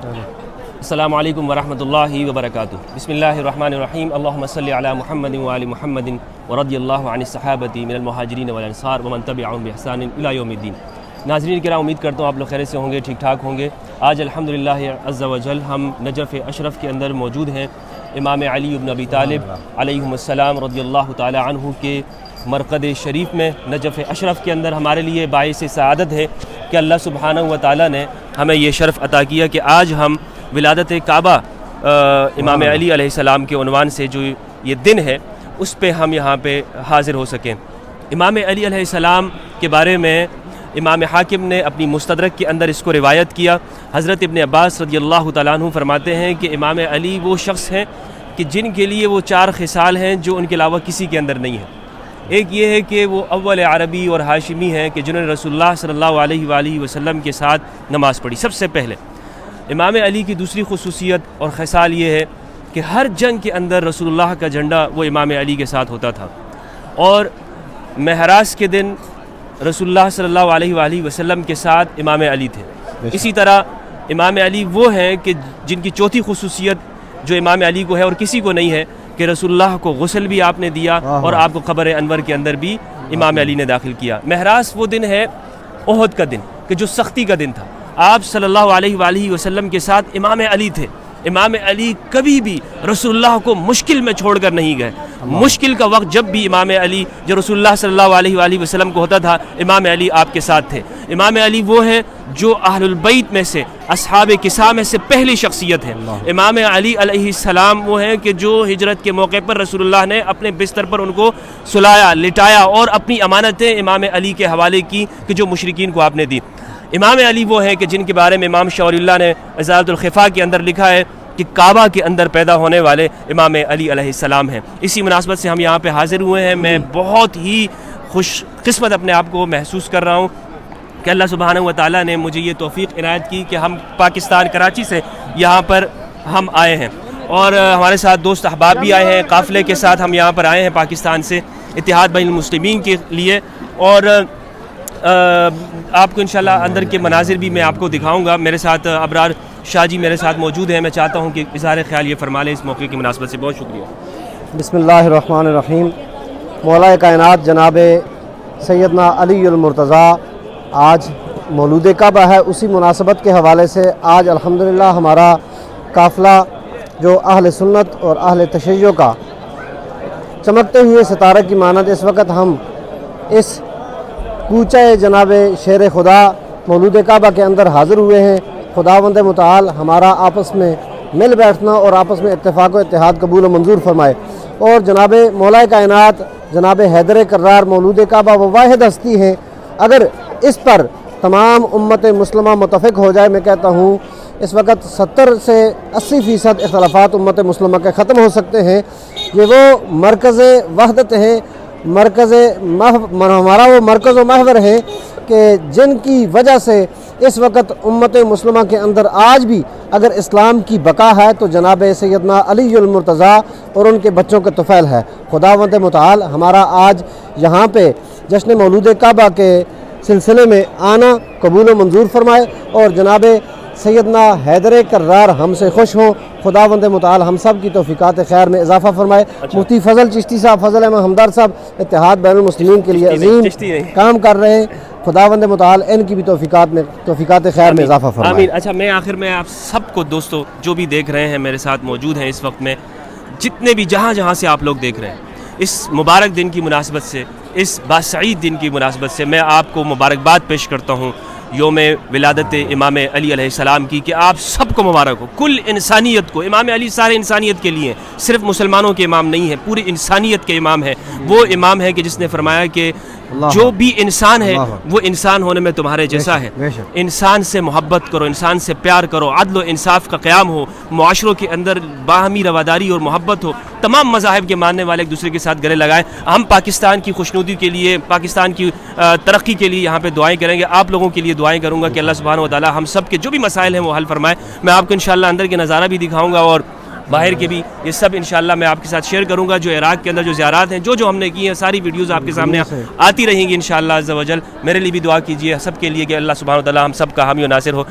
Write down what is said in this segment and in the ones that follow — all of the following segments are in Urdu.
السلام علیکم ورحمۃ اللہ وبرکاتہ. بسم اللہ الرحمن الرحیم. اللہم صلی علی محمد وآل محمد ورضی اللہ عن الصحابۃ من المہاجرین والانصار ومن تبعهم بإحسان الی یوم الدین. ناظرین کرام، امید کرتا ہوں آپ لوگ خیریت سے ہوں گے، ٹھیک ٹھاک ہوں گے. آج الحمدللہ عز وجل ہم نجف اشرف کے اندر موجود ہیں. امام علی بن ابی طالب علیہم السلام رضی اللہ تعالی عنہ کے مرقد شریف میں نجف اشرف کے اندر ہمارے لیے باعث سعادت ہے کہ اللہ سبحانہ و تعالی نے ہمیں یہ شرف عطا کیا کہ آج ہم ولادت کعبہ امام علی علیہ السلام کے عنوان سے جو یہ دن ہے اس پہ ہم یہاں پہ حاضر ہو سکیں. امام علی علیہ السلام کے بارے میں امام حاکم نے اپنی مستدرک کے اندر اس کو روایت کیا. حضرت ابن عباس رضی اللہ تعالیٰ عنہ فرماتے ہیں کہ امام علی وہ شخص ہیں کہ جن کے لیے وہ 4 خصال ہیں جو ان کے علاوہ کسی کے اندر نہیں ہیں. ایک یہ ہے کہ وہ اول عربی اور ہاشمی ہیں کہ جنہوں نے رسول اللہ صلی اللہ علیہ وآلہ وسلم کے ساتھ نماز پڑھی سب سے پہلے. امام علی کی دوسری خصوصیت اور خصال یہ ہے کہ ہر جنگ کے اندر رسول اللہ کا جھنڈا وہ امام علی کے ساتھ ہوتا تھا، اور معراج کے دن رسول اللہ صلی اللہ علیہ وآلہ وسلم کے ساتھ امام علی تھے. اسی طرح امام علی وہ ہیں کہ جن کی چوتھی خصوصیت جو امام علی کو ہے اور کسی کو نہیں ہے کہ رسول اللہ کو غسل بھی آپ نے دیا اور آپ کو قبر انور کے اندر بھی امام علی نے داخل کیا. معراج وہ دن ہے احد کا دن کہ جو سختی کا دن تھا. آپ صلی اللہ علیہ وآلہ وسلم کے ساتھ امام علی تھے. امام علی کبھی بھی رسول اللہ کو مشکل میں چھوڑ کر نہیں گئے. مشکل کا وقت جب بھی امام علی جو رسول اللہ صلی اللہ علیہ وآلہ وسلم کو ہوتا تھا امام علی آپ کے ساتھ تھے. امام علی وہ ہیں جو اہل البیت میں سے اصحاب کساء میں سے پہلی شخصیت ہے. امام علی علیہ السلام وہ ہیں کہ جو ہجرت کے موقع پر رسول اللہ نے اپنے بستر پر ان کو سلایا، لٹایا اور اپنی امانتیں امام علی کے حوالے کی کہ جو مشرکین کو آپ نے دی. امام علی وہ ہیں کہ جن کے بارے میں امام شاہ ولی اللہ نے ازالۃ الخفا کے اندر لکھا ہے کہ کعبہ کے اندر پیدا ہونے والے امام علی علیہ السلام ہیں. اسی مناسبت سے ہم یہاں پہ حاضر ہوئے ہیں. میں بہت ہی خوش قسمت اپنے آپ کو محسوس کر رہا ہوں کہ اللہ سبحانہ و تعالیٰ نے مجھے یہ توفیق عنایت کی کہ ہم پاکستان کراچی سے یہاں پر ہم آئے ہیں، اور ہمارے ساتھ دوست احباب بھی آئے ہیں. قافلے کے ساتھ ہم یہاں پر آئے ہیں پاکستان سے اتحاد بین المسلمین کے لیے، اور آپ کو انشاءاللہ اندر کے مناظر بھی میں آپ کو دکھاؤں گا. میرے ساتھ ابرار شاہ جی میرے ساتھ موجود ہیں. میں چاہتا ہوں کہ اظہار خیال یہ فرما لیں اس موقع کی مناسبت سے. بہت شکریہ. بسم اللہ الرحمن الرحیم. مولا کائنات جناب سیدنا علی المرتضیٰ آج مولود کعبہ ہے، اسی مناسبت کے حوالے سے آج الحمدللہ ہمارا قافلہ جو اہل سنت اور اہل تشیع کا چمکتے ہوئے ستارے کی مانند اس وقت ہم اس کوچہ جناب شیر خدا مولود کعبہ کے اندر حاضر ہوئے ہیں. خداوند متعال ہمارا آپس میں مل بیٹھنا اور آپس میں اتفاق و اتحاد قبول و منظور فرمائے، اور جناب مولا کائنات جناب حیدر کرار مولود کعبہ وہ واحد ہستی ہیں. اگر اس پر تمام امت مسلمہ متفق ہو جائے، میں کہتا ہوں اس وقت 70 سے 80% اختلافات امت مسلمہ کے ختم ہو سکتے ہیں. یہ وہ مرکز وحدت ہیں، ہمارا وہ مرکز و محور ہے کہ جن کی وجہ سے اس وقت امت مسلمہ کے اندر آج بھی اگر اسلام کی بقا ہے تو جناب سیدنا علی المرتضیٰ اور ان کے بچوں کا طفیل ہے. خداوند متعال ہمارا آج یہاں پہ جشن مولود کعبہ کے سلسلے میں آنا قبول و منظور فرمائے، اور جناب سیدنا حیدر کرار ہم سے خوش ہوں. خداوند متعال ہم سب کی توفیقات خیر میں اضافہ فرمائے. مفتی فضل چشتی صاحب، فضل احمد ہمدار صاحب اتحاد بین المسلمین کے لیے عظیم کام کر رہے ہیں. خداوند متعال ان کی بھی توفیقات خیر میں اضافہ فرمائے. آمین. اچھا، میں آخر میں آپ سب کو دوستو جو بھی دیکھ رہے ہیں میرے ساتھ موجود ہیں اس وقت میں، جتنے بھی جہاں سے آپ لوگ دیکھ رہے ہیں، اس مبارک دن کی مناسبت سے، اس باسعید دن کی مناسبت سے میں آپ کو مبارکباد پیش کرتا ہوں یوم ولادت امام علی علیہ السلام کی، کہ آپ سب کو مبارک ہو، کل انسانیت کو. امام علی سارے انسانیت کے لیے، صرف مسلمانوں کے امام نہیں ہے، پوری انسانیت کے امام ہے. وہ امام ہے کہ جس نے فرمایا کہ جو بھی انسان ہے وہ انسان ہونے میں تمہارے جیسا ہے. انسان سے محبت کرو، انسان سے پیار کرو، عدل و انصاف کا قیام ہو، معاشروں کے اندر باہمی رواداری اور محبت ہو، تمام مذاہب کے ماننے والے ایک دوسرے کے ساتھ گلے لگائیں. ہم پاکستان کی خوشنودی کے لیے، پاکستان کی ترقی کے لیے یہاں پہ دعائیں کریں گے. آپ لوگوں کے لیے دعائیں کروں گا کہ اللہ سبحانہ و تعالی ہم سب کے جو بھی مسائل ہیں وہ حل فرمائے. میں آپ کو انشاءاللہ اندر کے نظارہ بھی دکھاؤں گا اور باہر کے بھی، یہ سب انشاءاللہ میں آپ کے ساتھ شیئر کروں گا. جو عراق کے اندر جو زیارات ہیں، جو ہم نے کی ہیں، ساری ویڈیوز آپ کے سامنے آتی رہیں گی انشاءاللہ عز و جل. میرے لیے بھی دعا کیجیے سب کے لیے کہ اللہ سبحانہ و تعالی ہم سب کا حامی و ناصر ہو.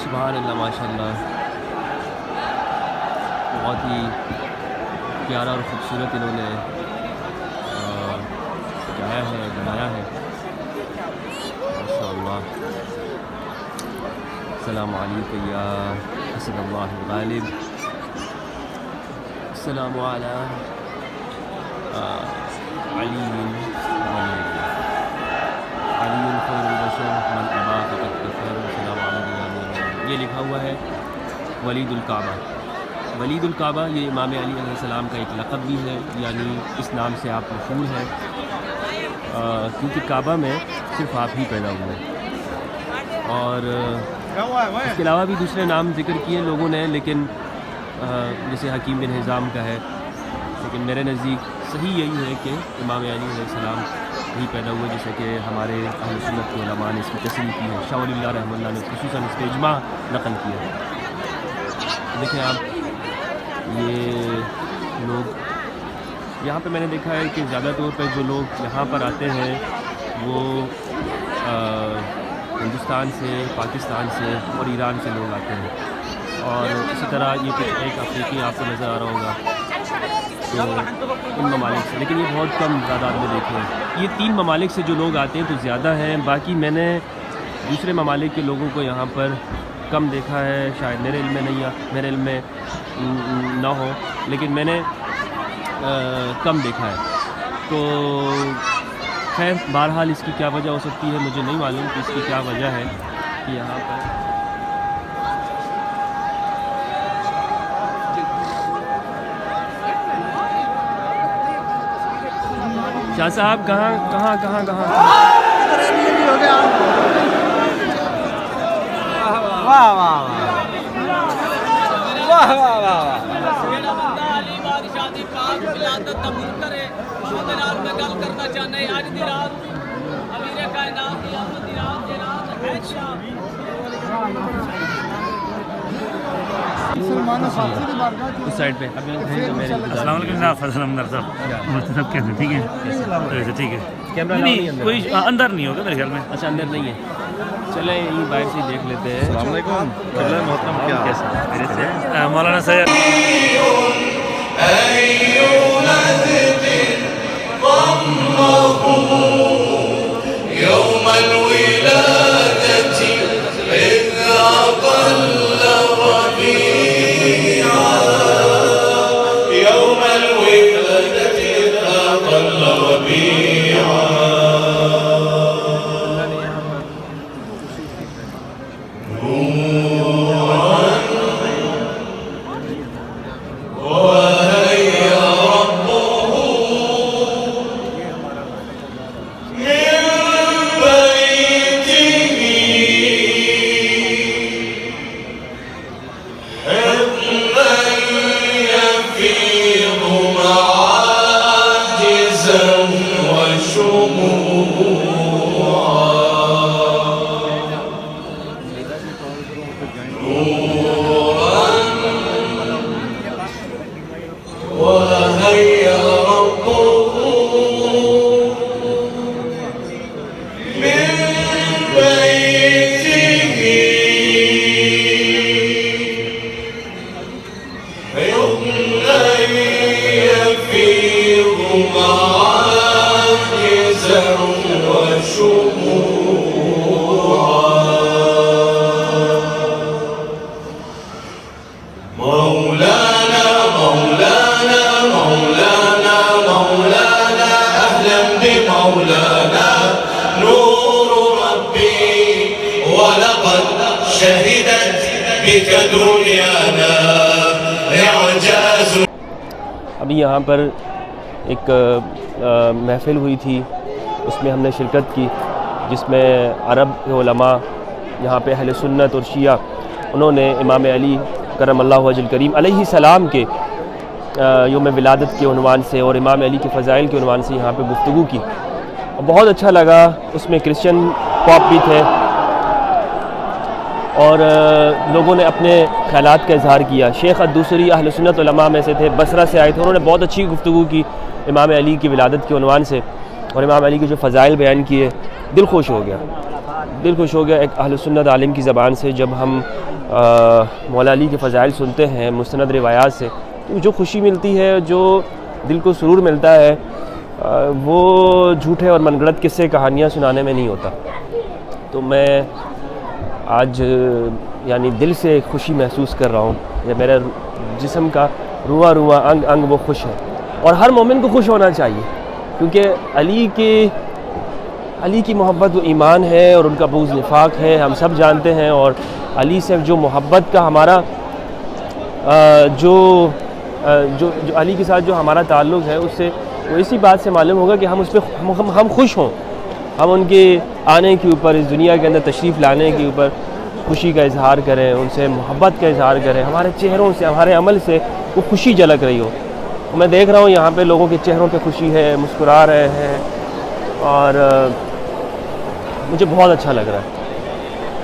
سبحان اللہ ماشاء اللہ، بہت ہی پیارا اور خوبصورت انہوں نے سجایا ہے، بنایا ہے ماشاء اللہ۔ السلام علیکم یا حسن اللہ الغالب، السلام علی علی خیر البشر من ابا فقد کفر، السلام علیکم۔ یہ لکھا ہوا ہے ولید الکعبہ۔ ولید الکعبہ یہ امام علی علیہ السلام کا ایک لقب بھی ہے، یعنی اس نام سے آپ مشہور ہیں کیونکہ کعبہ میں صرف آپ ہی پیدا ہوئے ہیں۔ اور اس کے علاوہ بھی دوسرے نام ذکر کیے لوگوں نے، لیکن جیسے حکیم بن حزام کا ہے، لیکن میرے نزدیک صحیح یہی ہے کہ امام علی علیہ السلام ہی پیدا ہوئے، جیسے کہ ہمارے اہل سنت کے علماء نے اس کی تصریح کی ہے۔ شاہ ولی اللہ رحمہ اللہ نے خصوصاً اس پہ اجماع نقل کیا ہے۔ دیکھیں آپ، یہ لوگ یہاں پہ میں نے دیکھا ہے کہ زیادہ طور پہ جو لوگ یہاں پر آتے ہیں وہ ہندوستان سے، پاکستان سے اور ایران سے لوگ آتے ہیں، اور اسی طرح یہ کچھ ایک افریقی آپ کو نظر آ رہا ہوگا تو ان ممالک سے، لیکن یہ بہت کم تعداد میں دیکھے ہیں۔ یہ 3 ممالک سے جو لوگ آتے ہیں تو زیادہ ہیں، باقی میں نے دوسرے ممالک کے لوگوں کو یہاں پر کم دیکھا ہے، شاید میرے علم میں نہیں، میرے علم میں نہ ہو، لیکن میں نے کم دیکھا ہے۔ تو خیر بہرحال اس کی کیا وجہ ہو سکتی ہے مجھے نہیں معلوم کہ اس کی کیا وجہ ہے کہ یہاں پر شاہ صاحب کہاں اس سائڈ پہ۔ السلام علیکم جناب، فضل احمد صاحب سب کیسے؟ ٹھیک ہے، ٹھیک ہے، کیمرہ نہیں کوئی اندر نہیں ہوگا میرے خیال میں۔ اچھا اندر نہیں ہے، چلیں یہیں باہر سے ہی دیکھ لیتے ہیں۔ السلام علیکم محترم، کیا کیسا مولانا سید يوم الولادة إذ أقل ربيعا، يوم الولادة إذ أقل ربيعا، ابھی یہاں پر ایک محفل ہوئی تھی، اس میں ہم نے شرکت کی، جس میں عرب کے علماء یہاں پہ اہل سنت اور شیعہ انہوں نے امام علی کرم اللہ وجہ الکریم علیہ السلام کے یوم ولادت کے عنوان سے اور امام علی کے فضائل کے عنوان سے یہاں پہ گفتگو کی، اور بہت اچھا لگا۔ اس میں کرسچن پاپ بھی تھے اور لوگوں نے اپنے خیالات کا اظہار کیا۔ شیخ الدوسری اہل سنت علماء میں سے تھے، بصرہ سے آئے تھے، انہوں نے بہت اچھی گفتگو کی امام علی کی ولادت کے عنوان سے، اور امام علی کے جو فضائل بیان کیے، دل خوش ہو گیا، دل خوش ہو گیا ایک اہل سنت عالم کی زبان سے جب ہم مولا علی کے فضائل سنتے ہیں مستند روایات سے، تو جو خوشی ملتی ہے، جو دل کو سرور ملتا ہے، وہ جھوٹے اور من گھڑت قصے کہانیاں سنانے میں نہیں ہوتا۔ تو میں آج یعنی دل سے خوشی محسوس کر رہا ہوں، یا میرا جسم کا رواں رواں انگ انگ وہ خوش ہے، اور ہر مومن کو خوش ہونا چاہیے، کیونکہ علی کی محبت وہ ایمان ہے اور ان کا بغض نفاق ہے، ہم سب جانتے ہیں۔ اور علی سے جو محبت کا ہمارا جو علی کے ساتھ جو ہمارا تعلق ہے، اس سے وہ اسی بات سے معلوم ہوگا کہ ہم اس پہ ہم خوش ہوں، ہم ان کے آنے کے اوپر، اس دنیا کے اندر تشریف لانے کے اوپر خوشی کا اظہار کریں، ان سے محبت کا اظہار کریں، ہمارے چہروں سے، ہمارے عمل سے وہ خوشی جھلک رہی ہو۔ میں دیکھ رہا ہوں یہاں پہ لوگوں کے چہروں پہ خوشی ہے، مسکرا رہے ہیں، اور مجھے بہت اچھا لگ رہا ہے۔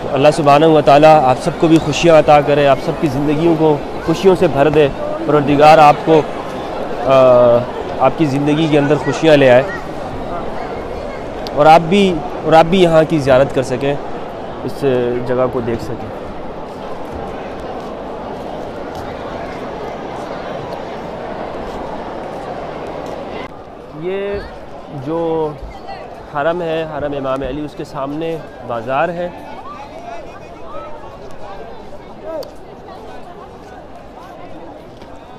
تو اللہ سبحانہ و تعالیٰ آپ سب کو بھی خوشیاں عطا کرے، آپ سب کی زندگیوں کو خوشیوں سے بھر دے، پروردگار آپ کو آپ کی زندگی کے اندر خوشیاں لے آئے، اور آپ بھی یہاں کی زیارت کر سکیں، اس جگہ کو دیکھ سکیں۔ یہ جو حرم ہے، حرم امام علی، اس کے سامنے بازار ہے۔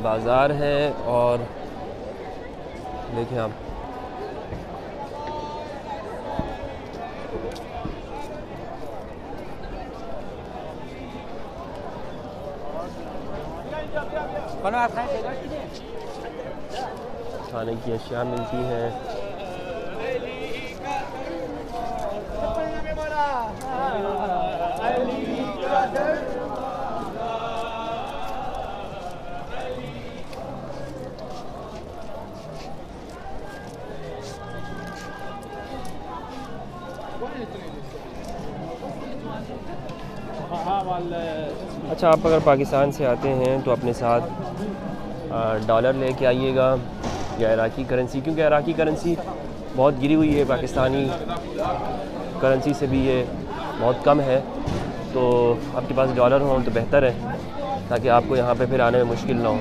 بازار ہے، اور دیکھیں آپ کھانے کی اشیاء ملتی ہیں۔ اچھا، آپ اگر پاکستان سے آتے ہیں تو اپنے ساتھ ڈالر لے کے آئیے گا، یا عراقی کرنسی، کیونکہ عراقی کرنسی بہت گری ہوئی ہے، پاکستانی کرنسی سے بھی یہ بہت کم ہے۔ تو آپ کے پاس ڈالر ہوں تو بہتر ہے، تاکہ آپ کو یہاں پہ پھر آنے میں مشکل نہ ہو۔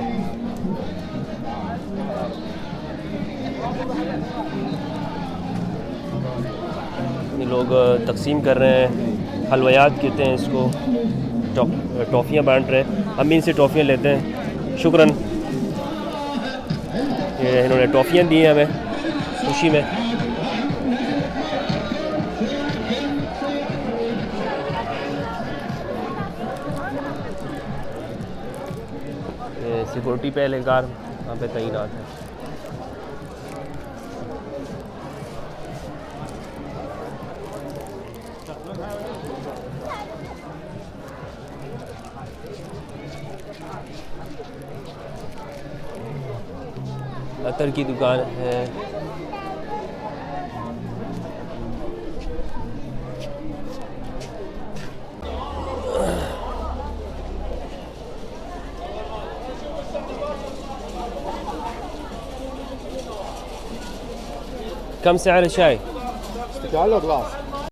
یہ لوگ تقسیم کر رہے ہیں، حلویات کہتے ہیں اس کو، ٹافیاں بانٹ رہے ہیں، ہم بھی ان سے ٹافیاں لیتے ہیں، شکراً۔ یہ انہوں نے ٹافیاں دی ہیں ہمیں خوشی میں۔ یہ سیکورٹی اہلکار وہاں پہ تعینات ہے۔ عطر کی دکان ہے، كم سعر الشاي؟ استقال ولا غلاس؟